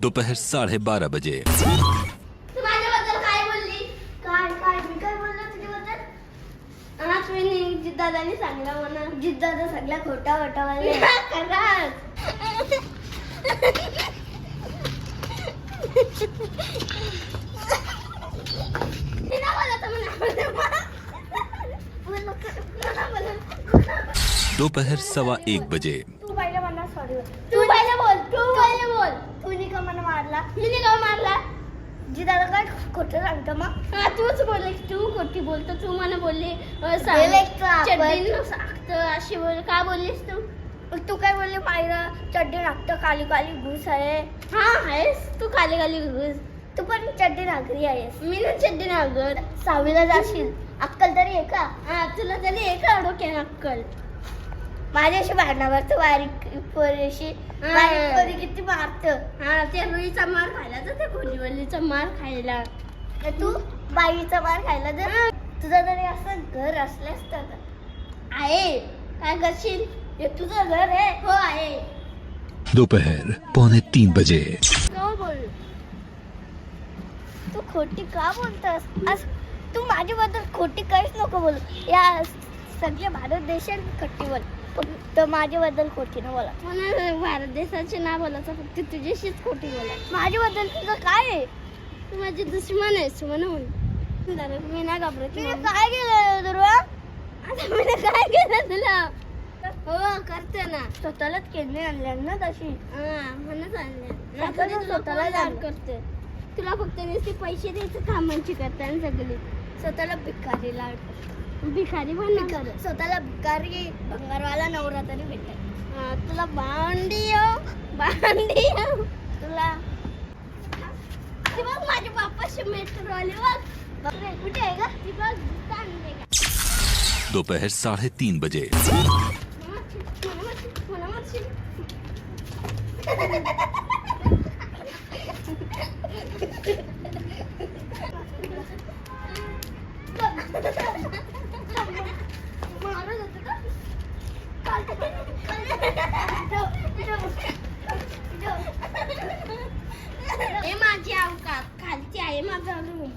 दोपहर 12:30 बजे। तू माझ्याबद्दल काय बोलली? काय मी काय बोललो तुझ्याबद्दल? आज मी जिद्दादाने सांगला मला. जिद्दादा सगळा खोटा वाटावाले. खरंच. तिला बोलायचं मला. दोपहर 1:15 बजे। तू पहिले मला सॉरी बोल. तू पहिले बोल. तू नाही का मला मारला? मी नाही का मारला? जिद्दादा काय खोटं सांगतो मग? तूच बोलली. तू खोटी बोलतो. तू मला बोलली चड्डी सांगतं अशी बोल. का बोललीस तू? तू काय बोलली? पायरा चड्डी नागतं काली काली घुस आहे. हा आहेस तू काली काली घुस. तू पण चड्डी नागरी आहेस. मी ना चड्डी नागर. 6वीला जाशील. अक्कल तरी आहे का? हा तुला तरी आहे का डोक्याने अक्कल? माझ्याशी भांडणावर तू बारीक पोरीशी बारीक पोरी किती मारत. हा त्या रुईचा मार खायला तर त्या खोलीवलीचा मार खायला. तू बाईचा मार खायला तर तुझं तरी असं घर असल्यास तर आहे. काय करशील? हे तुझं घर आहे. हो आहे. दोपहर 2:45 बजे। काय बोल? तू खोटी का बोलतोस? तू माझ्याबद्दल खोटी काहीच नको बोलू. या सगळ्या भारत देशात खोटी बोल. फक्त माझ्याबद्दल खोटी न बोला. मला भारत देशाचे ना बोलायचं. फक्त तुझ्याशीच खोटी बोला. माझ्याबद्दल तुझं काय आहे? तू माझी दुश्मन आहेस म्हणून. मी नाही घाबरत. मी काय केलं दुर्वा? आता मी काय केलं तुला? हो करते ना. स्वतःलाच केले आणल्या ना तशी. म्हणूनच आणल्या. स्वतःला लाड करते. तुला फक्त नुसते पैसे द्यायचं कामांची करते आणि सगळी स्वतःला भिकारी लाड. भिकारी पण नाही करत. स्वतःला भिकारी भंगारवाला नवरा तरी भेटेल. तुला भांडी तुला ती बघ माझ्या बापाशी मेट्रो आली बघ. कुठे आहे का ती बघ? दोपहर 3:30 बजे। हे माझी अवकात खालची आहे माझा रूम.